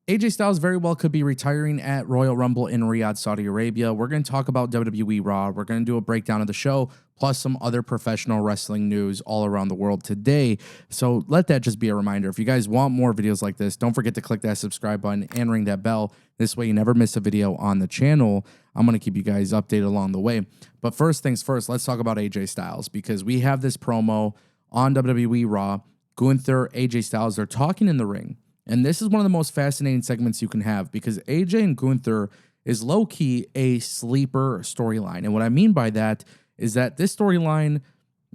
AJ Styles very well could be retiring at Royal Rumble in Riyadh, Saudi Arabia. We're going to talk about WWE Raw. We're going to do a breakdown of the show, plus some other professional wrestling news all around the world today. So let that just be a reminder. If you guys want more videos like this, don't forget to click that subscribe button and ring that bell. This way you never miss a video on the channel. I'm going to keep you guys updated along the way. But first things first, let's talk about AJ Styles, because we have this promo on WWE Raw. Gunther, AJ Styles, they're talking in the ring. And this is one of the most fascinating segments you can have, because AJ and Gunther is low-key a sleeper storyline. And what I mean by that is that this storyline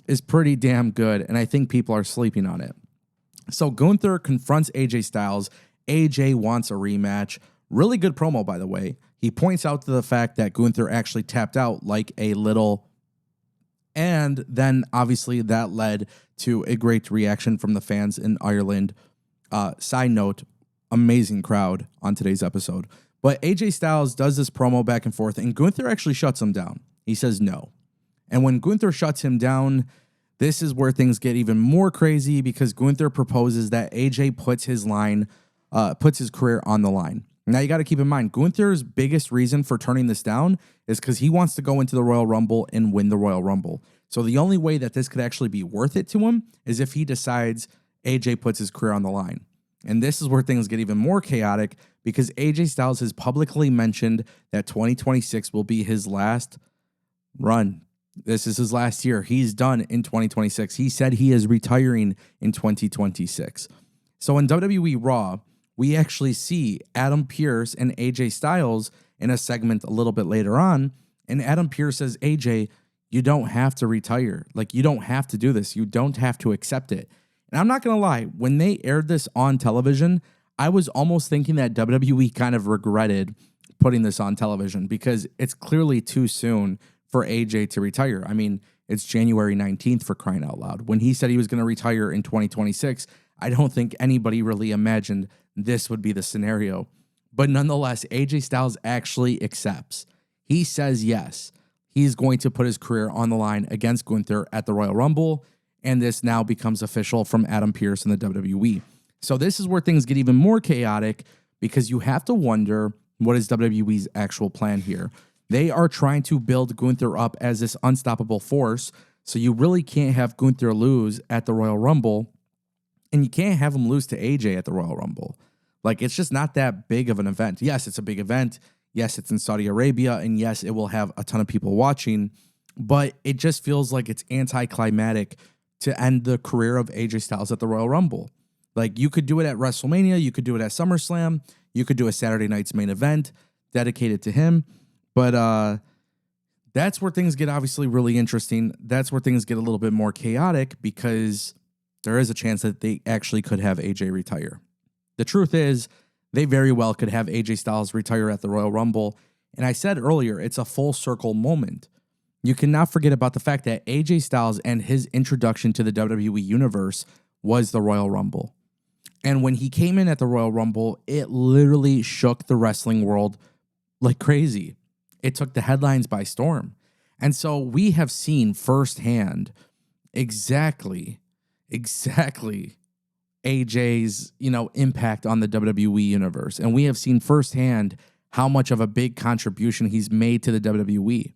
is pretty damn good, and I think people are sleeping on it. So Gunther confronts AJ Styles. AJ wants a rematch. Really good promo, by the way. He points out to the fact that Gunther actually tapped out like a little, and then obviously that led to a great reaction from the fans in Ireland. Side note, amazing crowd on today's episode. But AJ Styles does this promo back and forth, and Gunther actually shuts him down. He says no. And when Gunther shuts him down, this is where things get even more crazy, because Gunther proposes that AJ puts his career on the line. Now you got to keep in mind, Gunther's biggest reason for turning this down is because he wants to go into the Royal Rumble and win the Royal Rumble. So the only way that this could actually be worth it to him is if he decides AJ puts his career on the line. And this is where things get even more chaotic, because AJ Styles has publicly mentioned that 2026 will be his last run. This is his last year. He's done in 2026. He said he is retiring in 2026. So in WWE Raw, we actually see Adam Pearce and AJ Styles in a segment a little bit later on. And Adam Pearce says, AJ, you don't have to retire. Like, you don't have to do this. You don't have to accept it. And I'm not going to lie, when they aired this on television, I was almost thinking that WWE kind of regretted putting this on television, because it's clearly too soon for AJ to retire. I mean, it's January 19th, for crying out loud. When he said he was going to retire in 2026, I don't think anybody really imagined this would be the scenario. But nonetheless, AJ Styles actually accepts. He says yes, he's going to put his career on the line against Gunther at the Royal Rumble. And this now becomes official from Adam Pearce in the WWE. So this is where things get even more chaotic, because you have to wonder, what is WWE's actual plan here? They are trying to build Gunther up as this unstoppable force. So you really can't have Gunther lose at the Royal Rumble, and you can't have him lose to AJ at the Royal Rumble. Like, it's just not that big of an event. Yes, it's a big event. Yes, it's in Saudi Arabia. And yes, it will have a ton of people watching. But it just feels like it's anticlimactic to end the career of AJ Styles at the Royal Rumble. Like, you could do it at WrestleMania, you could do it at SummerSlam, you could do a Saturday night's main event dedicated to him. But that's where things get obviously really interesting. That's where things get a little bit more chaotic, because there is a chance that they actually could have AJ retire. The truth is, they very well could have AJ Styles retire at the Royal Rumble. And I said earlier, it's a full circle moment. You cannot forget about the fact that AJ Styles and his introduction to the WWE Universe was the Royal Rumble. And when he came in at the Royal Rumble, it literally shook the wrestling world like crazy. It took the headlines by storm. And so we have seen firsthand exactly AJ's, impact on the WWE Universe. And we have seen firsthand how much of a big contribution he's made to the WWE.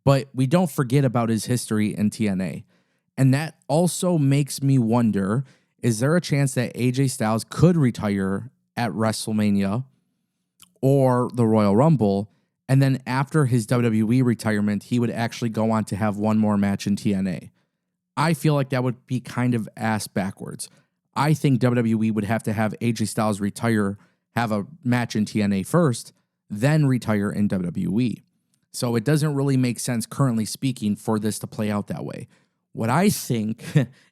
But we don't forget about his history in TNA. And that also makes me wonder, is there a chance that AJ Styles could retire at WrestleMania or the Royal Rumble, and then after his WWE retirement, he would actually go on to have one more match in TNA? I feel like that would be kind of ass backwards. I think WWE would have to have AJ Styles retire, have a match in TNA first, then retire in WWE. So it doesn't really make sense, currently speaking, for this to play out that way. What I think,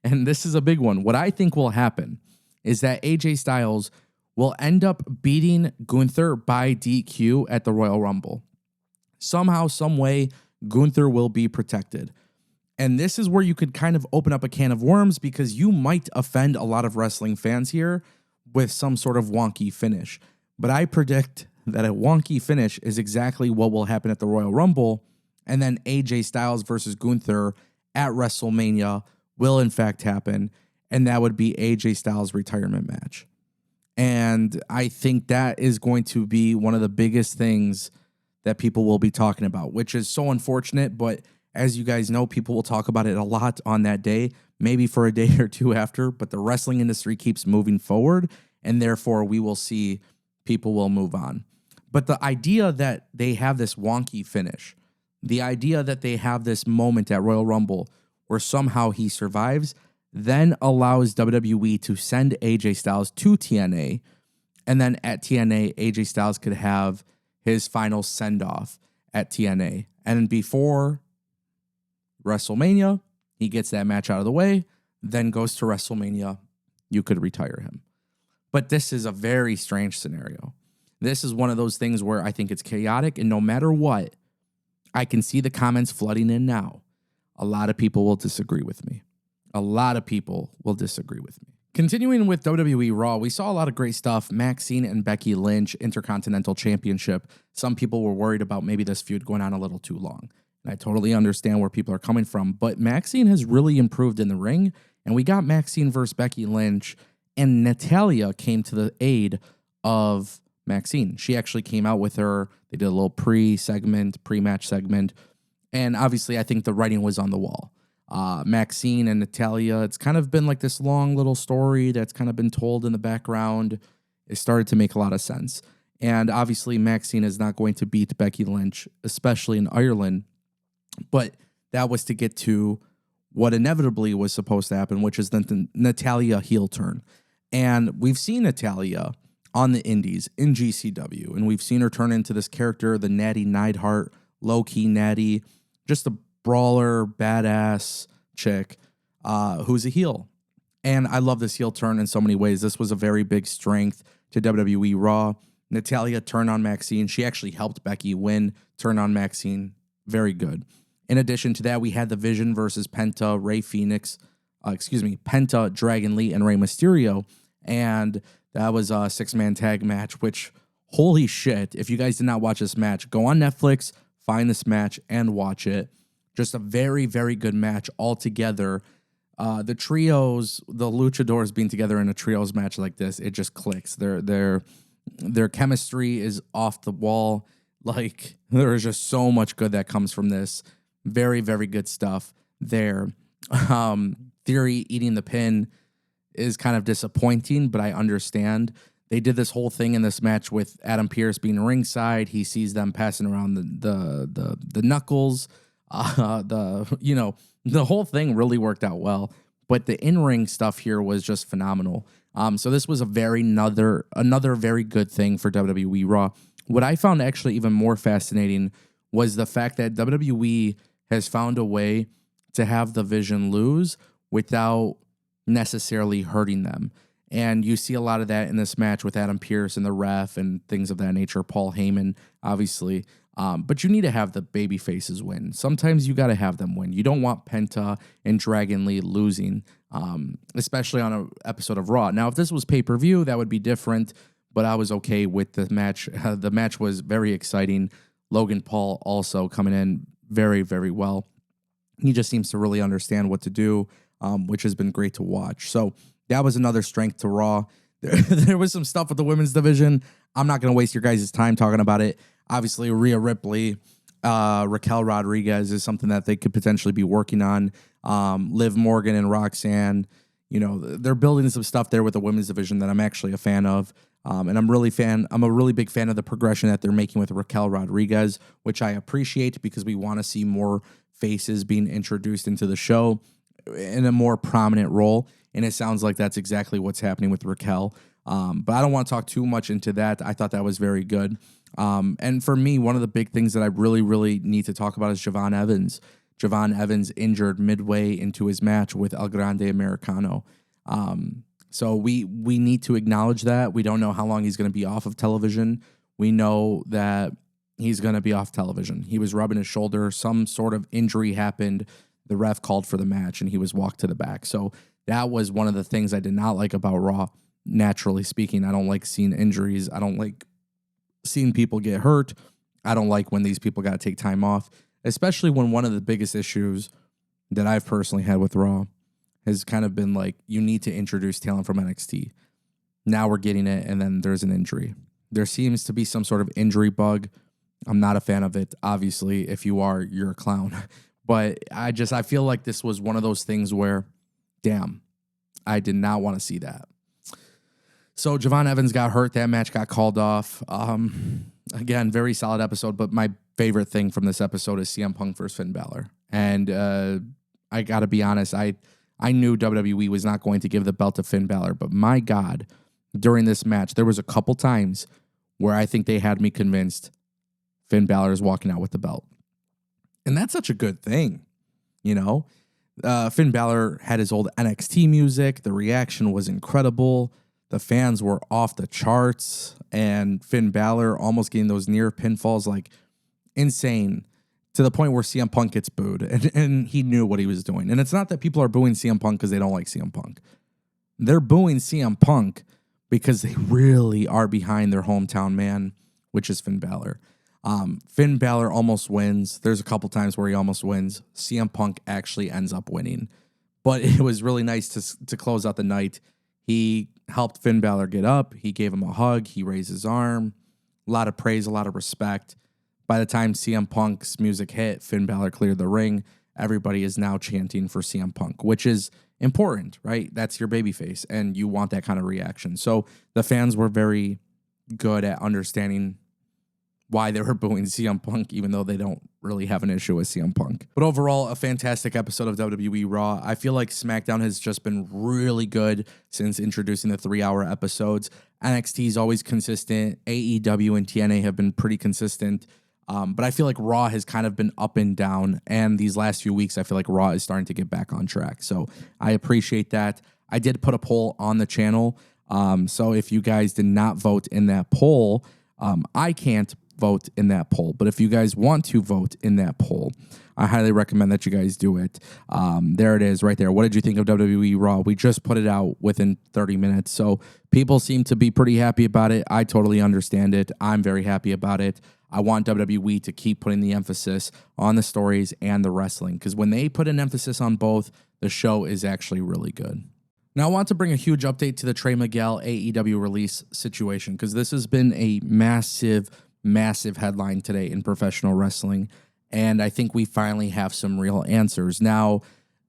and this is a big one, what I think will happen is that AJ Styles will end up beating Gunther by DQ at the Royal Rumble. Somehow, some way, Gunther will be protected. And this is where you could kind of open up a can of worms, because you might offend a lot of wrestling fans here with some sort of wonky finish. But I predict that a wonky finish is exactly what will happen at the Royal Rumble, and then AJ Styles versus Gunther at WrestleMania will in fact happen, and that would be AJ Styles' retirement match. And I think that is going to be one of the biggest things that people will be talking about, which is so unfortunate. But as you guys know, people will talk about it a lot on that day, maybe for a day or two after. But the wrestling industry keeps moving forward, and therefore we will see people will move on. But the idea that they have this wonky finish, the idea that they have this moment at Royal Rumble where somehow he survives, then allows WWE to send AJ Styles to TNA. And then at TNA, AJ Styles could have his final send-off at TNA. And before WrestleMania, he gets that match out of the way, then goes to WrestleMania. You could retire him. But this is a very strange scenario. This is one of those things where I think it's chaotic, and no matter what, I can see the comments flooding in now. A lot of people will disagree with me. A lot of people will disagree with me. Continuing with WWE Raw, we saw a lot of great stuff. Maxine and Becky Lynch, Intercontinental Championship. Some people were worried about maybe this feud going on a little too long. And I totally understand where people are coming from. But Maxine has really improved in the ring. And we got Maxine versus Becky Lynch. And Natalya came to the aid of Maxine. She actually came out with her. They did a little pre-match segment. And obviously, I think the writing was on the wall. Maxine and Natalya, it's kind of been like this long little story that's kind of been told in the background. It started to make a lot of sense. And obviously, Maxine is not going to beat Becky Lynch, especially in Ireland. But that was to get to what inevitably was supposed to happen, which is the Natalya heel turn. And we've seen Natalya on the indies in GCW, and we've seen her turn into this character, the Natty Neidhart, low-key Natty, just a brawler, badass chick who's a heel. And I love this heel turn in so many ways. This was a very big strength to WWE Raw. Natalya turned on Maxine. She actually helped Becky win, turn on Maxine. Very good. In addition to that, we had the Vision versus Penta, Penta, Dragon Lee, and Rey Mysterio. And that was a 6-man tag match, which, holy shit, if you guys did not watch this match, go on Netflix, find this match, and watch it. Just a very, very good match altogether. The trios, the luchadors being together in a trios match like this, it just clicks. Their chemistry is off the wall. Like, there is just so much good that comes from this. Very, very good stuff there. Theory eating the pin is kind of disappointing, but I understand. They did this whole thing in this match with Adam Pearce being ringside. He sees them passing around the knuckles. The whole thing really worked out well. But the in-ring stuff here was just phenomenal. So this was another very good thing for WWE Raw. What I found actually even more fascinating was the fact that WWE has found a way to have the Vision lose without necessarily hurting them. And you see a lot of that in this match with Adam Pearce and the ref and things of that nature. Paul Heyman, obviously. But you need to have the baby faces win. Sometimes you got to have them win. You don't want Penta and Dragon Lee losing, especially on an episode of Raw. Now, if this was pay-per-view, that would be different, but I was okay with the match. The match was very exciting. Logan Paul also coming in very, very well. He just seems to really understand what to do, which has been great to watch. So that was another strength to Raw. There was some stuff with the women's division. I'm not going to waste your guys' time talking about it. Obviously, Rhea Ripley, Raquel Rodriguez is something that they could potentially be working on. Liv Morgan and Roxanne, they're building some stuff there with the women's division that I'm actually a fan of. And I'm a really big fan of the progression that they're making with Raquel Rodriguez, which I appreciate because we want to see more faces being introduced into the show in a more prominent role. And it sounds like that's exactly what's happening with Raquel. But I don't want to talk too much into that. I thought that was very good. And for me, one of the big things that I really, really need to talk about is Javon Evans. Javon Evans injured midway into his match with El Grande Americano. So we need to acknowledge that. We don't know how long he's going to be off of television. We know that he's going to be off television. He was rubbing his shoulder. Some sort of injury happened. The ref called for the match, and he was walked to the back. So that was one of the things I did not like about Raw. Naturally speaking, I don't like seeing injuries. I don't like seeing people get hurt. I don't like when these people got to take time off, especially when one of the biggest issues that I've personally had with Raw has kind of been like, you need to introduce talent from NXT. Now we're getting it, and then there's an injury. There seems to be some sort of injury bug. I'm not a fan of it. Obviously, if you are, you're a clown. But I feel like this was one of those things where, damn, I did not want to see that. So Javon Evans got hurt. That match got called off. Again, very solid episode. But my favorite thing from this episode is CM Punk versus Finn Balor. And I got to be honest, I knew WWE was not going to give the belt to Finn Balor. But my God, during this match, there was a couple times where I think they had me convinced Finn Balor is walking out with the belt. And that's such a good thing, you know? Finn Balor had his old NXT music. The reaction was incredible. The fans were off the charts. And Finn Balor almost getting those near pinfalls, like insane, to the point where CM Punk gets booed. And he knew what he was doing. And it's not that people are booing CM Punk because they don't like CM Punk. They're booing CM Punk because they really are behind their hometown man, which is Finn Balor. Finn Balor almost wins. There's a couple times where he almost wins. CM Punk actually ends up winning. But it was really nice to close out the night. He helped Finn Balor get up. He gave him a hug. He raised his arm. A lot of praise, a lot of respect. By the time CM Punk's music hit, Finn Balor cleared the ring. Everybody is now chanting for CM Punk, which is important, right? That's your babyface, and you want that kind of reaction. So the fans were very good at understanding why they were booing CM Punk, even though they don't really have an issue with CM Punk. But overall, a fantastic episode of WWE Raw. I feel like SmackDown has just been really good since introducing the 3-hour episodes. NXT is always consistent. AEW and TNA have been pretty consistent. But I feel like Raw has kind of been up and down. And these last few weeks, I feel like Raw is starting to get back on track. So I appreciate that. I did put a poll on the channel. So if you guys did not vote in that poll, I can't vote in that poll. But if you guys want to vote in that poll, I highly recommend that you guys do it. There it is right there. What did you think of WWE Raw? We just put it out within 30 minutes. So people seem to be pretty happy about it. I totally understand it. I'm very happy about it. I want WWE to keep putting the emphasis on the stories and the wrestling, because when they put an emphasis on both, the show is actually really good. Now, I want to bring a huge update to the Trey Miguel AEW release situation, because this has been a massive headline today in professional wrestling, and I think we finally have some real answers. Now,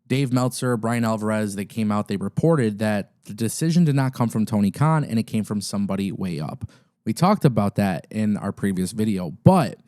Dave Meltzer, Brian Alvarez, they came out, they reported that the decision did not come from Tony Khan, and it came from somebody way up. We talked about that in our previous video, but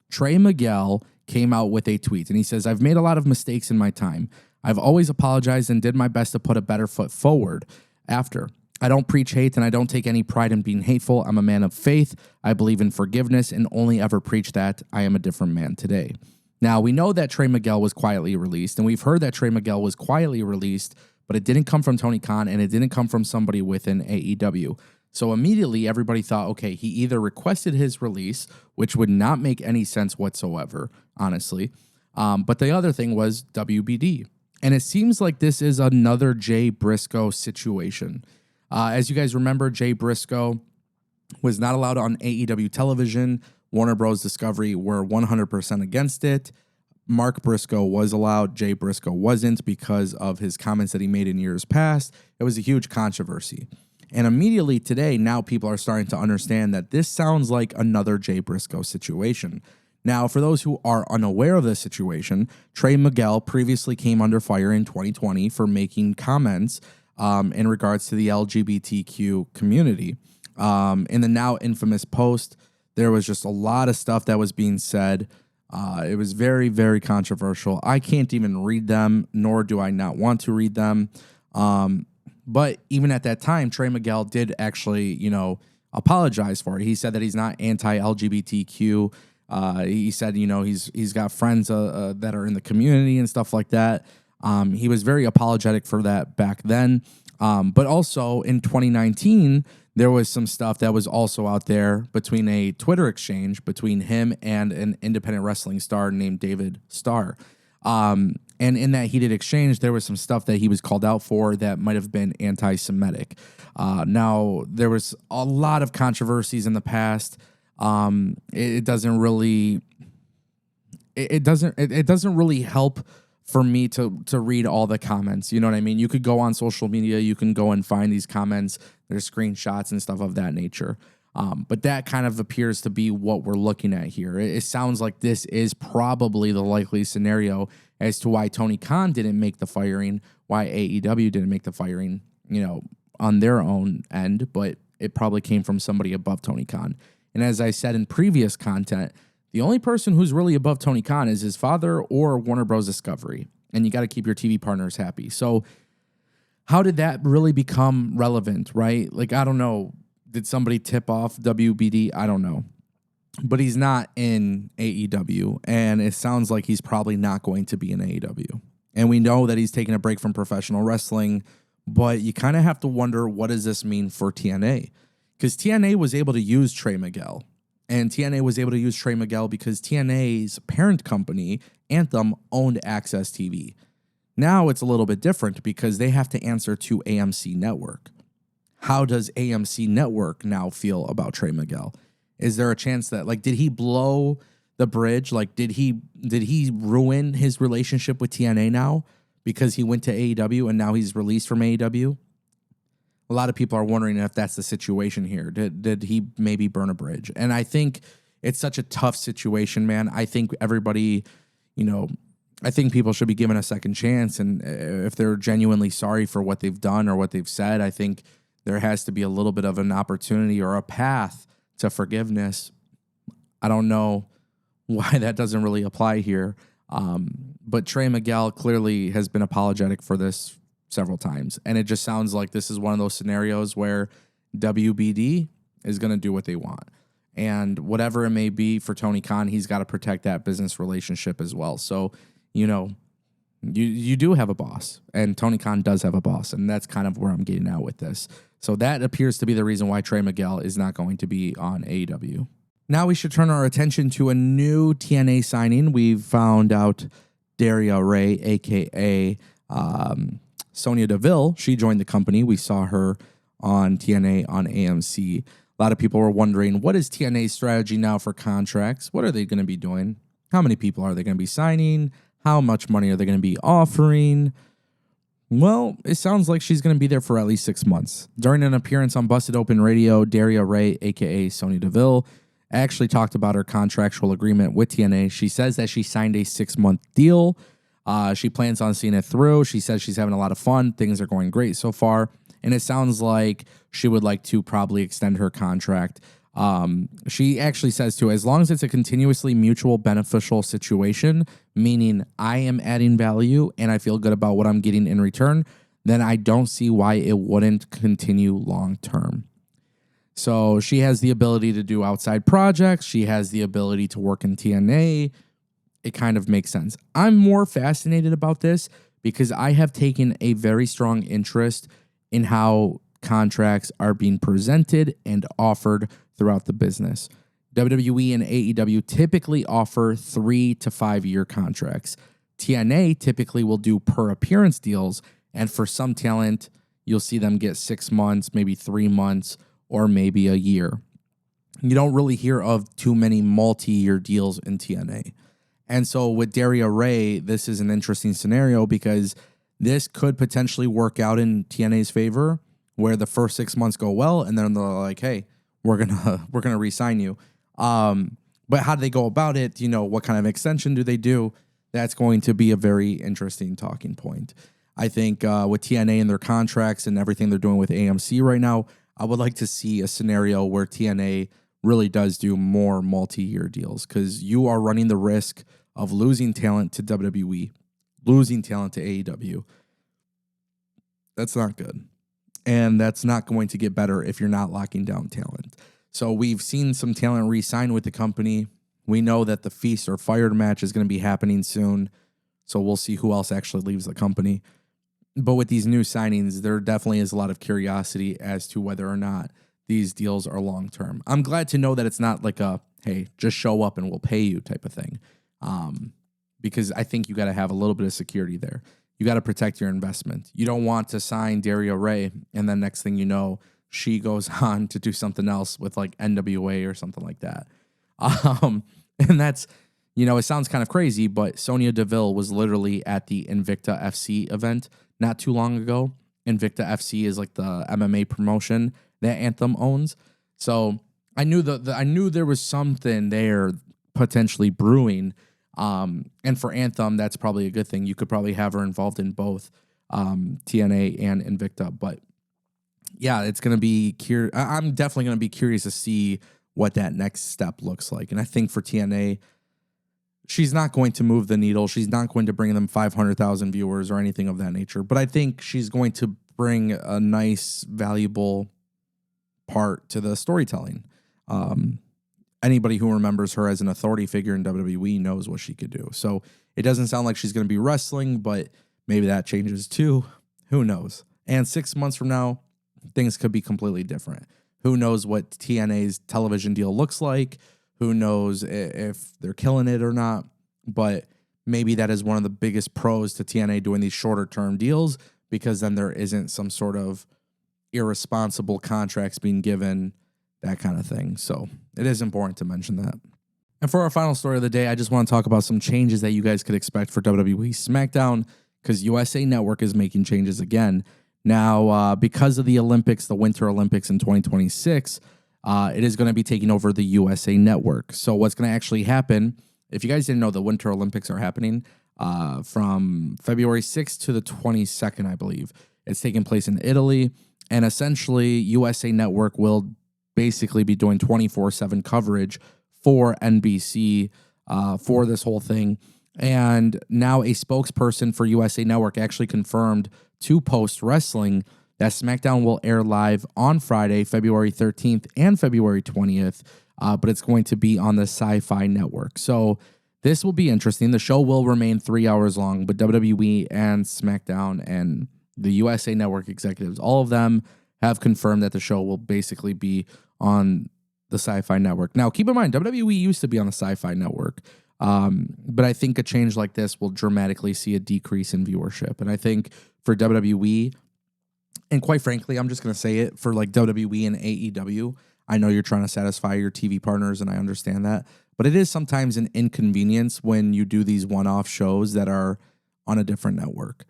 Trey Miguel came out with a tweet, and he says, "I've made a lot of mistakes in my time. I've always apologized and did my best to put a better foot forward after. I don't preach hate, and I don't take any pride in being hateful. I'm a man of faith. I believe in forgiveness and only ever preach that. I am a different man today." Now, we know that Trey Miguel was quietly released, and we've heard that Trey Miguel was quietly released, but it didn't come from Tony Khan, and it didn't come from somebody within AEW. So immediately, everybody thought, okay, he either requested his release, which would not make any sense whatsoever, honestly. But the other thing was WBD. And it seems like this is another Jay Briscoe situation. As you guys remember, Jay Briscoe was not allowed on AEW television. Warner Bros. Discovery were 100% against it. Mark Briscoe was allowed. Jay Briscoe wasn't because of his comments that he made in years past. It was a huge controversy. And immediately today, now people are starting to understand that this sounds like another Jay Briscoe situation. Now, for those who are unaware of this situation, Trey Miguel previously came under fire in 2020 for making comments in regards to the LGBTQ community. In the now infamous post, there was just a lot of stuff that was being said. It was very, very controversial. I can't even read them, nor do I not want to read them. But even at that time, Trey Miguel did actually, apologize for it. He said that he's not anti-LGBTQ. He said, he's got friends that are in the community and stuff like that. He was very apologetic for that back then. But also in 2019, there was some stuff that was also out there between a Twitter exchange between him and an independent wrestling star named David Starr. And in that heated exchange, there was some stuff that he was called out for that might have been anti-Semitic. Now, there was a lot of controversies in the past. It doesn't really help for me to read all the comments. You know what I mean? You could go on social media, you can go and find these comments There's screenshots and stuff of that nature. But that kind of appears to be what we're looking at here. It sounds like this is probably the likely scenario as to why Tony Khan didn't make the firing, why AEW didn't make the firing, on their own end, but it probably came from somebody above Tony Khan. And as I said in previous content, the only person who's really above Tony Khan is his father or Warner Bros. Discovery. And you got to keep your TV partners happy. So how did that really become relevant, right? Like, I don't know. Did somebody tip off WBD? I don't know. But he's not in AEW, and it sounds like he's probably not going to be in AEW. And we know that he's taking a break from professional wrestling, but you kind of have to wonder, what does this mean for TNA? Because TNA was able to use Trey Miguel, and TNA was able to use Trey Miguel because TNA's parent company, Anthem, owned Access TV. Now it's a little bit different because they have to answer to AMC Network. How does AMC Network now feel about Trey Miguel? Is there a chance that, like, did he blow the bridge? Like, did he ruin his relationship with TNA now because he went to AEW and now he's released from AEW? A lot of people are wondering if that's the situation here. Did he maybe burn a bridge? And I think it's such a tough situation, man. I think everybody, I think people should be given a second chance. And if they're genuinely sorry for what they've done or what they've said, I think there has to be a little bit of an opportunity or a path to forgiveness. I don't know why that doesn't really apply here. But Trey Miguel clearly has been apologetic for this several times. And it just sounds like this is one of those scenarios where WBD is going to do what they want. And whatever it may be for Tony Khan, he's got to protect that business relationship as well. So, you do have a boss, and Tony Khan does have a boss. And that's kind of where I'm getting at with this. So that appears to be the reason why Trey Miguel is not going to be on AEW. Now we should turn our attention to a new TNA signing. We've found out Daria Ray, a.k.a. Sonya Deville. She joined the company. We saw her on TNA on AMC. A lot of people were wondering, what is TNA's strategy now for contracts? What are they going to be doing? How many people are they going to be signing? How much money are they going to be offering? Well, it sounds like she's going to be there for at least 6 months. During an appearance on Busted Open Radio, Daria Ray, a.k.a. Sonya Deville, actually talked about her contractual agreement with TNA. She says that she signed a 6-month deal. She plans on seeing it through. She says she's having a lot of fun. Things are going great so far. And it sounds like she would like to probably extend her contract. She actually says, too, as long as it's a continuously mutual beneficial situation, meaning I am adding value and I feel good about what I'm getting in return, then I don't see why it wouldn't continue long term. So she has the ability to do outside projects. She has the ability to work in TNA. It kind of makes sense. I'm more fascinated about this because I have taken a very strong interest in how contracts are being presented and offered throughout the business. WWE and AEW typically offer 3 to 5 year contracts. TNA typically will do per appearance deals, and for some talent, you'll see them get 6 months, maybe 3 months, or maybe a year. You don't really hear of too many multi-year deals in TNA. And so with Daria Ray, this is an interesting scenario because this could potentially work out in TNA's favor, where the first 6 months go well, and then they're like, "Hey, we're gonna re-sign you." But how do they go about it? What kind of extension do they do? That's going to be a very interesting talking point. I think with TNA and their contracts and everything they're doing with AMC right now, I would like to see a scenario where TNA really does do more multi-year deals, because you are running the risk of losing talent to WWE, losing talent to AEW. That's not good. And that's not going to get better if you're not locking down talent. So we've seen some talent re-sign with the company. We know that the Feast or Fired match is going to be happening soon. So we'll see who else actually leaves the company. But with these new signings, there definitely is a lot of curiosity as to whether or not these deals are long-term. I'm glad to know that it's not like a, hey, just show up and we'll pay you type of thing. Because I think you got to have a little bit of security there. You got to protect your investment. You don't want to sign Daria Ray, and then next thing you know, she goes on to do something else with like NWA or something like that. And that's, it sounds kind of crazy, but Sonya Deville was literally at the Invicta FC event not too long ago, Invicta FC is like the MMA promotion that Anthem owns. So I knew I knew there was something there potentially brewing. And for Anthem, that's probably a good thing. You could probably have her involved in both TNA and Invicta. But yeah, it's going to be I'm definitely going to be curious to see what that next step looks like. And I think for TNA, she's not going to move the needle. She's not going to bring them 500,000 viewers or anything of that nature. But I think she's going to bring a nice, valuable part to the storytelling. Anybody who remembers her as an authority figure in WWE knows what she could do. So it doesn't sound like she's going to be wrestling, but maybe that changes too. Who knows? And 6 months from now, things could be completely different. Who knows what TNA's television deal looks like? Who knows if they're killing it or not? But maybe that is one of the biggest pros to TNA doing these shorter term deals, because then there isn't some sort of irresponsible contracts being given, that kind of thing. So it is important to mention that. And for our final story of the day, I just want to talk about some changes that you guys could expect for WWE SmackDown, because USA Network is making changes again. Now, because of the Olympics, the Winter Olympics in 2026, it is going to be taking over the USA Network. So what's going to actually happen, if you guys didn't know, the Winter Olympics are happening from February 6th to the 22nd, I believe. It's taking place in Italy. And essentially, USA Network will basically be doing 24/7 coverage for NBC for this whole thing. And now a spokesperson for USA Network actually confirmed to Post Wrestling that SmackDown will air live on Friday, February 13th and February 20th, but it's going to be on the Sci-Fi Network. So this will be interesting. The show will remain 3 hours long, but WWE and SmackDown and the USA Network executives, all of them have confirmed that the show will basically be on the Sci-Fi Network. Now, keep in mind, WWE used to be on the Sci-Fi Network, but I think a change like this will dramatically see a decrease in viewership. And I think for WWE, and quite frankly, I'm just going to say it, for like WWE and AEW, I know you're trying to satisfy your TV partners, and I understand that, but it is sometimes an inconvenience when you do these one-off shows that are on a different network.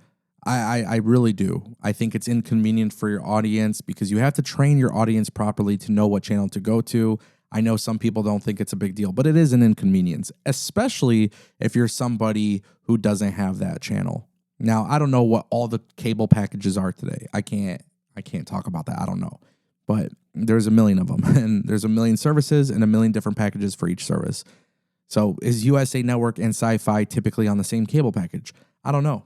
I really do. I think it's inconvenient for your audience because you have to train your audience properly to know what channel to go to. I know some people don't think it's a big deal, but it is an inconvenience, especially if you're somebody who doesn't have that channel. Now, I don't know what all the cable packages are today. I can't talk about that. I don't know. But there's a million of them, and there's a million services and a million different packages for each service. So is USA Network and Sci-Fi typically on the same cable package? I don't know.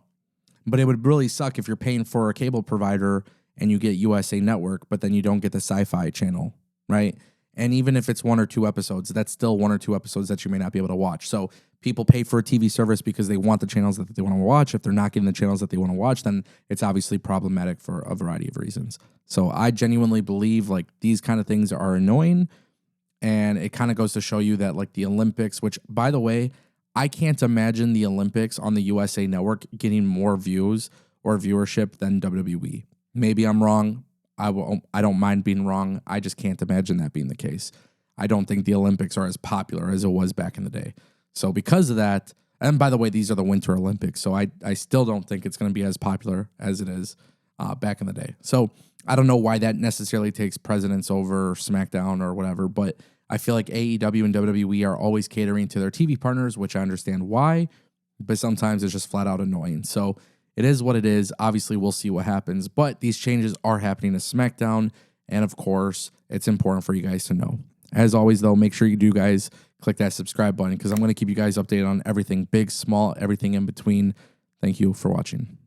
But it would really suck if you're paying for a cable provider and you get USA Network, but then you don't get the Sci-Fi channel, right? And even if it's 1 or 2 episodes, that's still 1 or 2 episodes that you may not be able to watch. So people pay for a TV service because they want the channels that they want to watch. If they're not getting the channels that they want to watch, then it's obviously problematic for a variety of reasons. So I genuinely believe like these kind of things are annoying. And it kind of goes to show you that like the Olympics, which by the way, I can't imagine the Olympics on the USA Network getting more views or viewership than WWE. Maybe I'm wrong. I don't mind being wrong. I just can't imagine that being the case. I don't think the Olympics are as popular as it was back in the day. So because of that, and by the way, these are the Winter Olympics, so I still don't think it's going to be as popular as it is back in the day. So I don't know why that necessarily takes precedence over SmackDown or whatever, but I feel like AEW and WWE are always catering to their TV partners, which I understand why, but sometimes it's just flat out annoying. So it is what it is. Obviously, we'll see what happens, but these changes are happening to SmackDown, and of course, it's important for you guys to know. As always, though, make sure you do, guys, click that subscribe button because I'm going to keep you guys updated on everything big, small, everything in between. Thank you for watching.